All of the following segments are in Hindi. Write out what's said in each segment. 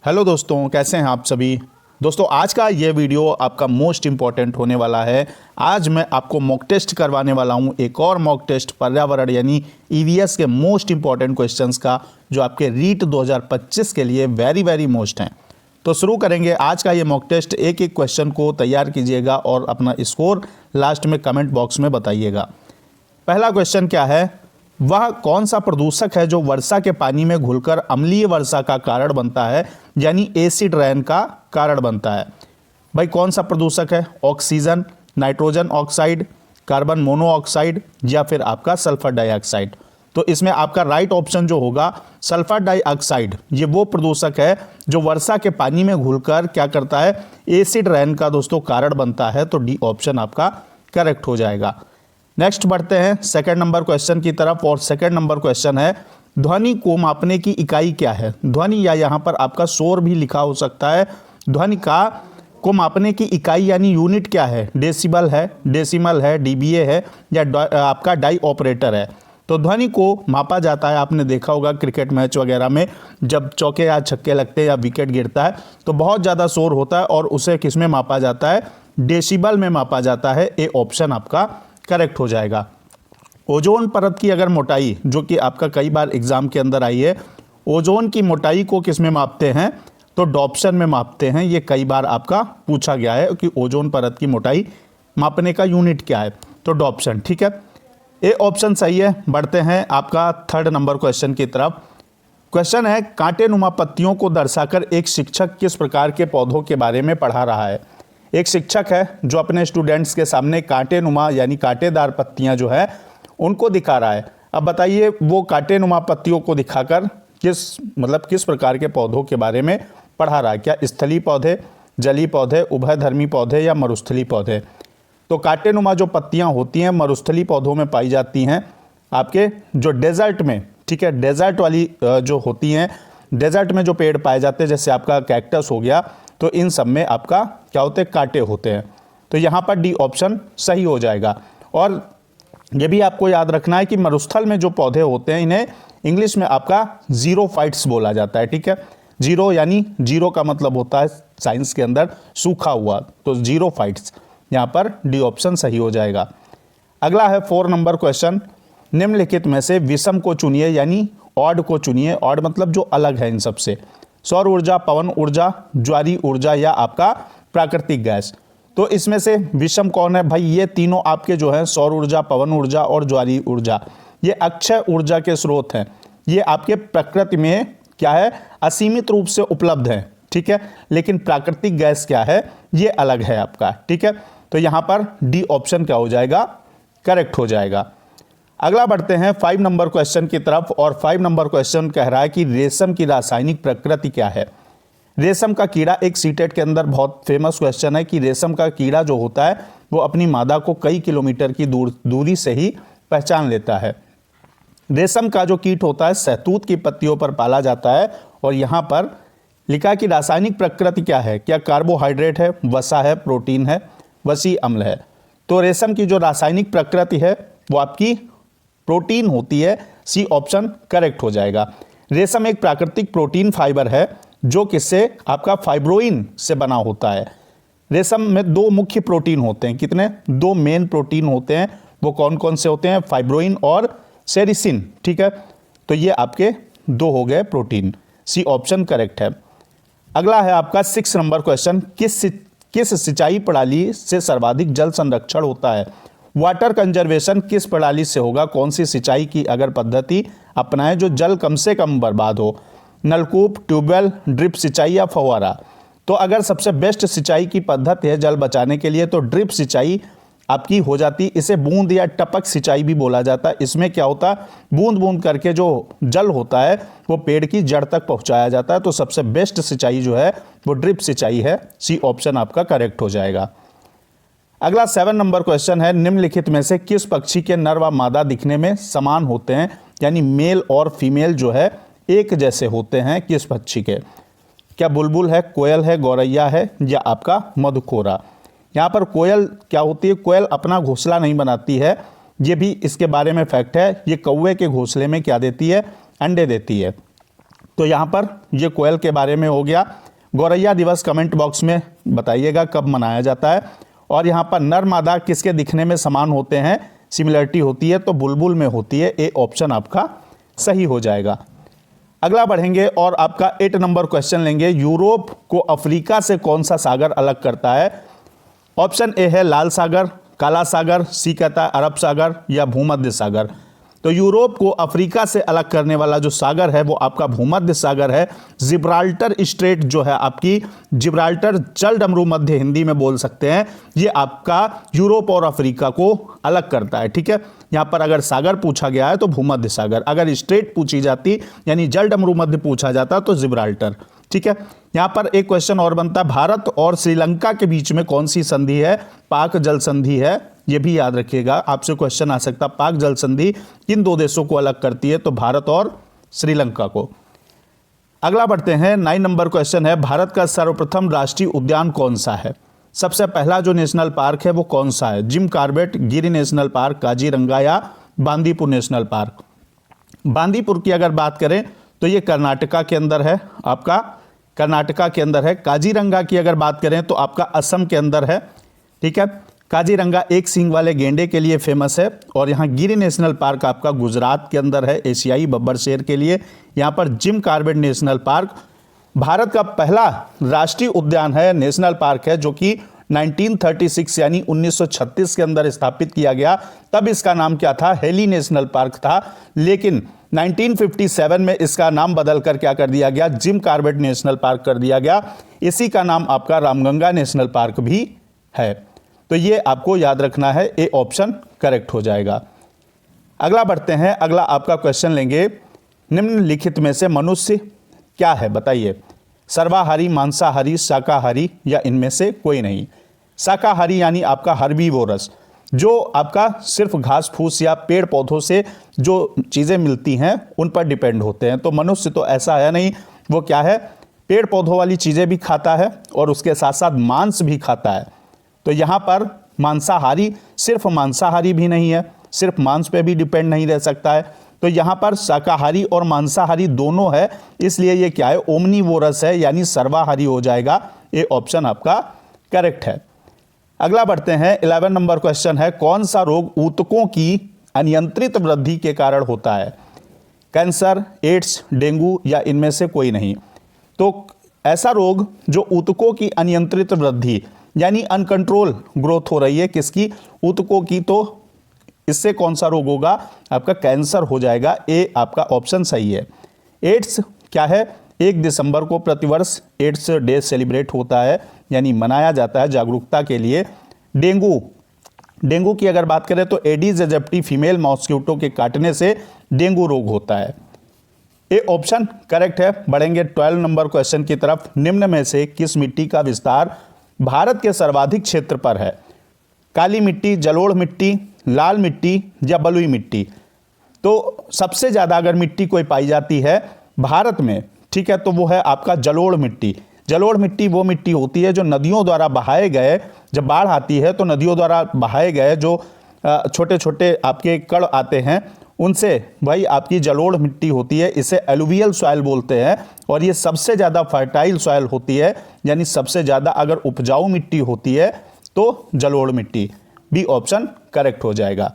हेलो दोस्तों, कैसे हैं आप सभी। दोस्तों, आज का ये वीडियो आपका मोस्ट इम्पॉर्टेंट होने वाला है। आज मैं आपको मॉक टेस्ट करवाने वाला हूँ, एक और मॉक टेस्ट पर्यावरण यानी ईवीएस के मोस्ट इम्पॉर्टेंट क्वेश्चंस का, जो आपके रीट 2025 के लिए वेरी वेरी मोस्ट हैं। तो शुरू करेंगे आज का ये मॉक टेस्ट। एक एक क्वेश्चन को तैयार कीजिएगा और अपना स्कोर लास्ट में कमेंट बॉक्स में बताइएगा। पहला क्वेश्चन क्या है, वह कौन सा प्रदूषक है जो वर्षा के पानी में घुलकर अम्लीय वर्षा का कारण बनता है, यानी एसिड रेन का कारण बनता है। भाई कौन सा प्रदूषक है? Oxygen, nitrogen oxide, carbon monoxide या फिर आपका सल्फर डाइऑक्साइड। तो इसमें आपका राइट ऑप्शन जो होगा सल्फर डाइऑक्साइड। ये वो प्रदूषक है जो वर्षा के पानी में घुलकर क्या करता है, एसिड रेन का दोस्तों कारण बनता है। तो डी ऑप्शन आपका करेक्ट हो जाएगा। नेक्स्ट बढ़ते हैं सेकंड नंबर क्वेश्चन की तरफ। और सेकंड नंबर क्वेश्चन है, ध्वनि को मापने की इकाई क्या है? ध्वनि या यहाँ पर आपका शोर भी लिखा हो सकता है। ध्वनि को मापने की इकाई यानी यूनिट क्या है? डेसिबल है, डेसिमल है, डीबीए है या आपका डाई ऑपरेटर है। तो ध्वनि को मापा जाता है, आपने देखा होगा क्रिकेट मैच वगैरह में जब चौके या छक्के लगते हैं या विकेट गिरता है तो बहुत ज़्यादा शोर होता है और उसे किस में मापा जाता है? डेसिबल में मापा जाता है। ए ऑप्शन आपका करेक्ट हो जाएगा। ओजोन परत की अगर मोटाई, जो कि आपका कई बार एग्जाम के अंदर आई है, ओजोन की मोटाई को किस में मापते हैं? तो डॉप्शन में मापते हैं। ये कई बार आपका पूछा गया है कि ओजोन परत की मोटाई मापने का यूनिट क्या है, तो डॉप्शन। ठीक है, ए ऑप्शन सही है। बढ़ते हैं आपका थर्ड नंबर क्वेश्चन की तरफ। क्वेश्चन है, कांटेनुमा पत्तियों को दर्शाकर एक शिक्षक किस प्रकार के पौधों के बारे में पढ़ा रहा है? एक शिक्षक है जो अपने स्टूडेंट्स के सामने कांटेनुमा यानी कांटेदार पत्तियां जो है उनको दिखा रहा है। अब बताइए वो कांटेनुमा पत्तियों को दिखाकर किस प्रकार के पौधों के बारे में पढ़ा रहा है? क्या स्थलीय पौधे, जलीय पौधे, उभयधर्मी पौधे या मरुस्थलीय पौधे? तो कांटेनुमा जो पत्तियां होती हैं मरुस्थलीय पौधों में पाई जाती हैं, आपके जो डेजर्ट में, ठीक है, डेजर्ट वाली जो होती हैं, डेजर्ट में जो पेड़ पाए जाते हैं जैसे आपका कैक्टस हो गया, तो इन सब में आपका क्या होते हैं? कांटे होते हैं। तो यहाँ पर डी ऑप्शन सही हो जाएगा। और ये भी आपको याद रखना है कि मरुस्थल में जो पौधे होते हैं इन्हें इंग्लिश में आपका जीरोफाइट्स बोला जाता है। ठीक है, जीरो यानी जीरो का मतलब होता है साइंस के अंदर सूखा हुआ, तो जीरोफाइट्स, यहाँ पर डी ऑप्शन सही हो जाएगा। अगला है 4 नंबर क्वेश्चन, निम्नलिखित में से विषम को चुनिए यानी ऑड को चुनिए। ऑड मतलब जो अलग है इन सबसे। सौर ऊर्जा, पवन ऊर्जा, ज्वारीय ऊर्जा या आपका प्राकृतिक गैस। तो इसमें से विषम कौन है? भाई ये तीनों आपके जो है सौर ऊर्जा, पवन ऊर्जा और ज्वारीय ऊर्जा, ये अक्षय ऊर्जा के स्रोत हैं। ये आपके प्रकृति में क्या है? असीमित रूप से उपलब्ध है। ठीक है, लेकिन प्राकृतिक गैस क्या है? ये अलग है आपका। ठीक है, तो यहाँ पर डी ऑप्शन क्या हो जाएगा? करेक्ट हो जाएगा। अगला बढ़ते हैं 5 नंबर क्वेश्चन की तरफ। और 5 नंबर क्वेश्चन कह रहा है कि रेशम की रासायनिक प्रकृति क्या है? रेशम का कीड़ा, एक सीटेट के अंदर बहुत फेमस क्वेश्चन है कि रेशम का कीड़ा जो होता है वो अपनी मादा को कई किलोमीटर की दूरी से ही पहचान लेता है। रेशम का जो कीट होता है शहतूत की पत्तियों पर पाला जाता है। और यहाँ पर लिखा कि रासायनिक प्रकृति क्या है? क्या कार्बोहाइड्रेट है, वसा है, प्रोटीन है, वसी अम्ल है? तो रेशम की जो रासायनिक प्रकृति है वो आपकी प्रोटीन होती है। सी ऑप्शन करेक्ट हो जाएगा। रेशम एक प्राकृतिक प्रोटीन फाइबर है जो किससे? आपका फाइब्रोइन से बना होता है। रेशम में 2 मुख्य प्रोटीन होते हैं। कितने? 2 मेन प्रोटीन होते हैं। वो कौन कौन से होते हैं? फाइब्रोइन और सेरिसिन। ठीक है, तो ये आपके 2 हो गए प्रोटीन। सी ऑप्शन करेक्ट है। अगला है आपका 6 नंबर क्वेश्चन, किस सिंचाई प्रणाली से सर्वाधिक जल संरक्षण होता है? वाटर कंजर्वेशन किस प्रणाली से होगा? कौन सी सिंचाई की अगर पद्धति अपनाएं जो जल कम से कम बर्बाद हो? नलकूप, ट्यूबवेल, ड्रिप सिंचाई या फव्वारा? तो अगर सबसे बेस्ट सिंचाई की पद्धति है जल बचाने के लिए तो ड्रिप सिंचाई आपकी हो जाती। इसे बूंद या टपक सिंचाई भी बोला जाता है। इसमें क्या होता है? बूंद बूंद करके जो जल होता है वो पेड़ की जड़ तक पहुंचाया जाता है। तो सबसे बेस्ट सिंचाई जो है वो ड्रिप सिंचाई है। सी ऑप्शन आपका करेक्ट हो जाएगा। अगला 7 नंबर क्वेश्चन है, निम्नलिखित में से किस पक्षी के नर व मादा दिखने में समान होते हैं, यानी मेल और फीमेल जो है एक जैसे होते हैं? किस पक्षी के? क्या बुलबुल है, कोयल है, गौरैया है या आपका मधुकोरा? यहाँ पर कोयल क्या होती है? कोयल अपना घोंसला नहीं बनाती है। ये भी इसके बारे में फैक्ट है। ये कौवे के घोंसले में क्या देती है? अंडे देती है। तो यहाँ पर ये कोयल के बारे में हो गया। गौरैया दिवस कमेंट बॉक्स में बताइएगा कब मनाया जाता है। और यहाँ पर नर मादा किसके दिखने में समान होते हैं, सिमिलरिटी होती है, तो बुलबुल में होती है। ए ऑप्शन आपका सही हो जाएगा। अगला बढ़ेंगे और आपका 8 नंबर क्वेश्चन लेंगे। यूरोप को अफ्रीका से कौन सा सागर अलग करता है? ऑप्शन ए है लाल सागर, काला सागर, सी कहता है अरब सागर या भूमध्य सागर। तो यूरोप को अफ्रीका से अलग करने वाला जो सागर है वो आपका भूमध्य सागर है। जिब्राल्टर स्ट्रेट जो है आपकी, जिब्राल्टर जल डमरू मध्य हिंदी में बोल सकते हैं, ये आपका यूरोप और अफ्रीका को अलग करता है। ठीक है, यहाँ पर अगर सागर पूछा गया है तो भूमध्य सागर, अगर स्ट्रेट पूछी जाती यानी जल डमरू मध्य पूछा जाता तो जिब्राल्टर। ठीक है, यहाँ पर एक क्वेश्चन और बनता है, भारत और श्रीलंका के बीच में कौन सी संधि है? पाक जल संधि है। ये भी याद रखिएगा, आपसे क्वेश्चन आ सकता है पाक जल संधि किन दो देशों को अलग करती है? तो भारत और श्रीलंका को। अगला बढ़ते हैं, 9 नंबर क्वेश्चन है, भारत का सर्वप्रथम राष्ट्रीय उद्यान कौन सा है? सबसे पहला जो नेशनल पार्क है वो कौन सा है? जिम कॉर्बेट, गिर नेशनल पार्क, काजीरंगा या बांदीपुर नेशनल पार्क? बांदीपुर की अगर बात करें तो ये कर्नाटका के अंदर है, आपका कर्नाटका के अंदर है। काजीरंगा की अगर बात करें तो आपका असम के अंदर है। ठीक है, काजीरंगा एक सींग वाले गेंडे के लिए फेमस है। और यहाँ गिर नेशनल पार्क आपका गुजरात के अंदर है, एशियाई बब्बर शेर के लिए। यहाँ पर Jim Corbett national park Bharat का पहला राष्ट्रीय उद्यान है, नेशनल पार्क है, जो कि 1936 यानी 1936 के अंदर स्थापित किया गया। तब इसका नाम क्या था? हेली नेशनल पार्क था। लेकिन 1957 में इसका नाम बदल कर क्या कर दिया गया? जिम कॉर्बेट नेशनल पार्क कर दिया गया। इसी का नाम आपका रामगंगा नेशनल पार्क भी है। तो ये आपको याद रखना है, ए ऑप्शन करेक्ट हो जाएगा। अगला बढ़ते हैं, अगला आपका क्वेश्चन लेंगे, निम्नलिखित में से मनुष्य क्या है? बताइए, सर्वाहारी, मांसाहारी, शाकाहारी या इनमें से कोई नहीं? शाकाहारी यानी आपका हर्बीवोरस, जो आपका सिर्फ घास फूस या पेड़ पौधों से जो चीज़ें मिलती हैं उन पर डिपेंड होते हैं। तो मनुष्य तो ऐसा है नहीं, वो क्या है? पेड़ पौधों वाली चीज़ें भी खाता है और उसके साथ साथ मांस भी खाता है। तो यहाँ पर मांसाहारी सिर्फ मांसाहारी भी नहीं है, सिर्फ मांस पे भी डिपेंड नहीं रह सकता है। तो यहाँ पर शाकाहारी और मांसाहारी दोनों है, इसलिए ये क्या है? ओमनीवोरस है, यानी सर्वाहारी हो जाएगा। ये ऑप्शन आपका करेक्ट है। अगला बढ़ते हैं, 11 नंबर क्वेश्चन है, कौन सा रोग ऊतकों की अनियंत्रित वृद्धि के कारण होता है? कैंसर, एड्स, डेंगू या इनमें से कोई नहीं? तो ऐसा रोग जो ऊतकों की अनियंत्रित वृद्धि यानी अनकंट्रोल ग्रोथ हो रही है किसकी? ऊतकों की। तो इससे कौन सा रोग होगा? आपका कैंसर हो जाएगा। ए आपका ऑप्शन सही है। एड्स क्या है? 1 दिसंबर को प्रतिवर्ष एड्स डे सेलिब्रेट होता है, यानी मनाया जाता है जागरूकता के लिए। डेंगू की अगर बात करें तो एडीज एजिप्टी फीमेल मॉस्किटो के काटने से डेंगू रोग होता है। ए ऑप्शन करेक्ट है। बढ़ेंगे 12 नंबर क्वेश्चन की तरफ, निम्न में से किस मिट्टी का विस्तार भारत के सर्वाधिक क्षेत्र पर है? काली मिट्टी, जलोढ़ मिट्टी, लाल मिट्टी या बलुई मिट्टी? तो सबसे ज़्यादा अगर मिट्टी कोई पाई जाती है भारत में, ठीक है, तो वो है आपका जलोढ़ मिट्टी। जलोढ़ मिट्टी वो मिट्टी होती है जो नदियों द्वारा बहाए गए, जब बाढ़ आती है तो नदियों द्वारा बहाए गए जो छोटे छोटे आपके कण आते हैं, उनसे भाई आपकी जलोढ़ मिट्टी होती है। इसे एलुवियल सॉइल बोलते हैं और ये सबसे ज़्यादा फर्टाइल सॉइल होती है, यानी सबसे ज़्यादा अगर उपजाऊ मिट्टी होती है तो जलोढ़ मिट्टी। बी ऑप्शन करेक्ट हो जाएगा।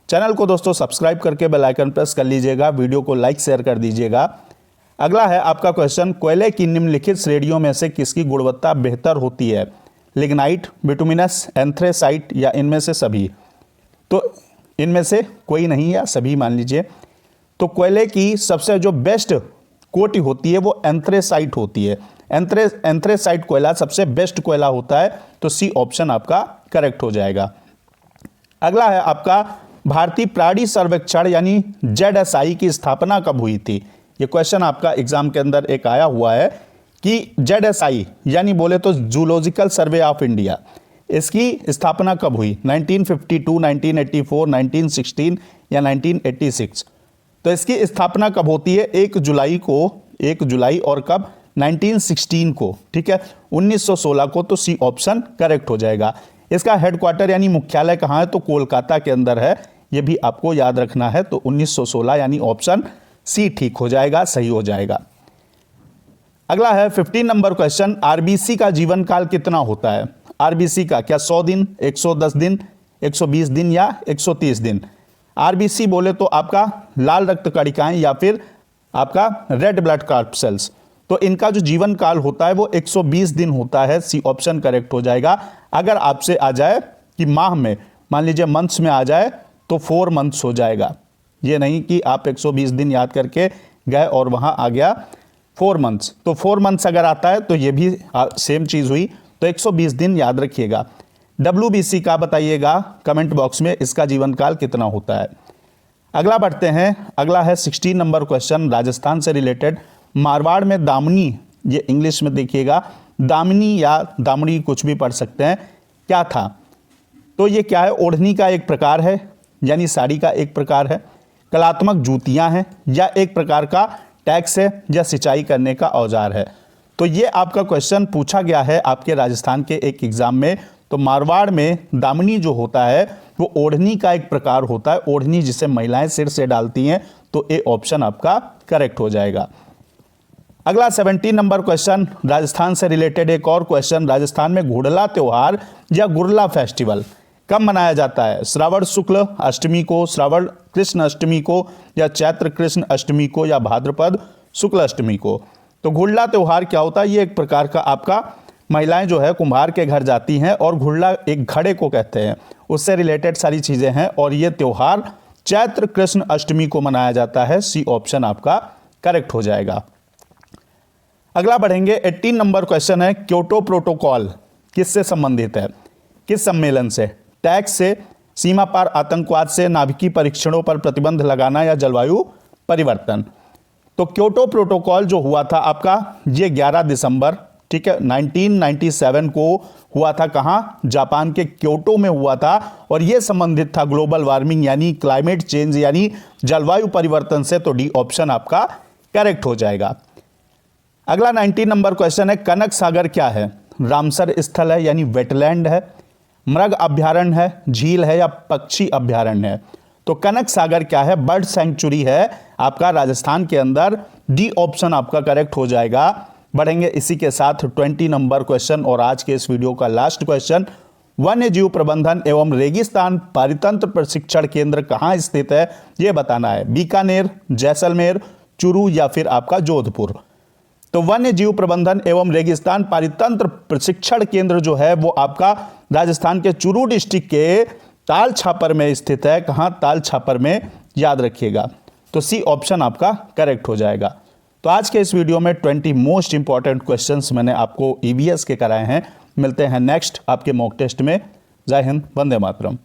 चैनल को दोस्तों सब्सक्राइब करके बेल आइकन प्रेस कर लीजिएगा, वीडियो को लाइक शेयर कर दीजिएगा। अगला है आपका क्वेश्चन, कोयले की निम्नलिखित श्रेणियों में से किसकी गुणवत्ता बेहतर होती है? लिग्नाइट, बिटुमिनस, एंथ्रेसाइट या इनमें से सभी? तो इनमें से कोई नहीं या सभी मान लीजिए। तो कोयले की सबसे जो बेस्ट कोटि होती है वो एंथ्रेसाइट होती है। एंथ्रेसाइट कोयला सबसे बेस्ट कोयला होता है, तो सी ऑप्शन आपका करेक्ट हो जाएगा। अगला है आपका, भारतीय प्राणी सर्वेक्षण यानी ZSI की स्थापना कब हुई थी? ये क्वेश्चन आपका एग्जाम के अंदर एक आया हुआ है कि ZSI यानी बोले तो जूलॉजिकल सर्वे ऑफ इंडिया, इसकी स्थापना कब हुई? 1952, 1984, 1916 या 1986? तो इसकी स्थापना कब होती है? 1 जुलाई और कब? 1916 को। ठीक है, 1916 को। तो सी ऑप्शन करेक्ट हो जाएगा। इसका हेडक्वार्टर यानी मुख्यालय कहाँ है? तो कोलकाता के अंदर है, ये भी आपको याद रखना है। तो 1916 यानी ऑप्शन सी ठीक हो जाएगा, सही हो जाएगा। अगला है 15 नंबर क्वेश्चन, आरबीसी का जीवन काल कितना होता है? आरबीसी का क्या 100 दिन, 110 दिन, 120 दिन या 130 दिन? आरबीसी बोले तो आपका लाल रक्त कणिकाएं या फिर आपका रेड ब्लड कॉर्पसेल्स। तो इनका जो जीवन काल होता है वो 120 दिन होता है। सी ऑप्शन करेक्ट हो जाएगा। अगर आपसे आ जाए कि माह में, मान लीजिए मंथ्स में आ जाए तो 4 मंथ्स हो जाएगा। ये नहीं कि आप 120 दिन याद करके गए और वहां आ गया 4 मंथ्स। तो 4 मंथ्स अगर आता है तो ये भी सेम चीज हुई, तो 120 दिन याद रखिएगा। डब्ल्यूबीसी का बताइएगा कमेंट बॉक्स में, इसका जीवन काल कितना होता है। अगला बढ़ते हैं। अगला है 16 नंबर क्वेश्चन, राजस्थान से रिलेटेड। मारवाड़ में दामनी, ये इंग्लिश में देखिएगा, दामनी या दामड़ी कुछ भी पढ़ सकते हैं, क्या था? तो ये क्या है? ओढ़नी का एक प्रकार है, यानी साड़ी का एक प्रकार है, कलात्मक जूतियां हैं, या एक प्रकार का टैक्स है, या सिंचाई करने का औजार है। तो ये आपका क्वेश्चन पूछा गया है आपके राजस्थान के एक एग्जाम में। तो मारवाड़ में दामनी जो होता है वो ओढ़नी का एक प्रकार होता है, ओढ़नी जिसे महिलाएं सिर से डालती हैं। तो ए ऑप्शन आपका करेक्ट हो जाएगा। अगला 17 नंबर क्वेश्चन, राजस्थान से रिलेटेड एक और क्वेश्चन। राजस्थान में घुड़ला त्योहार या गुरला फेस्टिवल कब मनाया जाता है? श्रावण शुक्ल अष्टमी को, श्रावण कृष्ण अष्टमी को, या चैत्र कृष्ण अष्टमी को, या भाद्रपद शुक्ल अष्टमी को? तो घुड़ला त्योहार क्या होता है? ये एक प्रकार का आपका महिलाएं जो है कुम्हार के घर जाती हैं और घुड़ला एक घड़े को कहते हैं, उससे रिलेटेड सारी चीजें हैं। और ये त्योहार चैत्र कृष्ण अष्टमी को मनाया जाता है। सी ऑप्शन आपका करेक्ट हो जाएगा। अगला बढ़ेंगे। 18 नंबर क्वेश्चन है, क्योटो प्रोटोकॉल किससे संबंधित है? किस सम्मेलन से? टैक्स से, सीमा पार आतंकवाद से, नाभिकीय परीक्षणों पर प्रतिबंध लगाना, या जलवायु परिवर्तन? तो क्योटो प्रोटोकॉल जो हुआ था आपका, ये 11 दिसंबर, ठीक है, 1997 को हुआ था। कहां? जापान के क्योटो में हुआ था। और यह संबंधित था ग्लोबल वार्मिंग यानी क्लाइमेट चेंज यानी जलवायु परिवर्तन से। तो डी ऑप्शन आपका करेक्ट हो जाएगा। अगला 19 नंबर क्वेश्चन है, कनक सागर क्या है? रामसर स्थल है यानी वेटलैंड है, मृग अभ्यारण्य है, झील है, या पक्षी अभ्यारण्य है? तो कनक सागर क्या है? बर्ड सेंचुरी है आपका राजस्थान के अंदर। डी ऑप्शन आपका करेक्ट हो जाएगा। बढ़ेंगे इसी के साथ 20 नंबर क्वेश्चन और आज के इस वीडियो का लास्ट क्वेश्चन, वन्य जीव प्रबंधन एवं रेगिस्तान परितंत्र प्रशिक्षण केंद्र कहां स्थित है? यह बताना है। बीकानेर, जैसलमेर, चुरू, या फिर आपका जोधपुर? तो वन्य जीव प्रबंधन एवं रेगिस्तान परितंत्र प्रशिक्षण केंद्र जो है वो आपका राजस्थान के चुरू डिस्ट्रिक्ट के ताल छापर में स्थित है। कहां? ताल छापर में, याद रखिएगा। तो सी ऑप्शन आपका करेक्ट हो जाएगा। तो आज के इस वीडियो में 20 मोस्ट इंपॉर्टेंट क्वेश्चंस मैंने आपको ईवीएस के कराए हैं। मिलते हैं नेक्स्ट आपके मॉक टेस्ट में। जय हिंद, वंदे मातरम।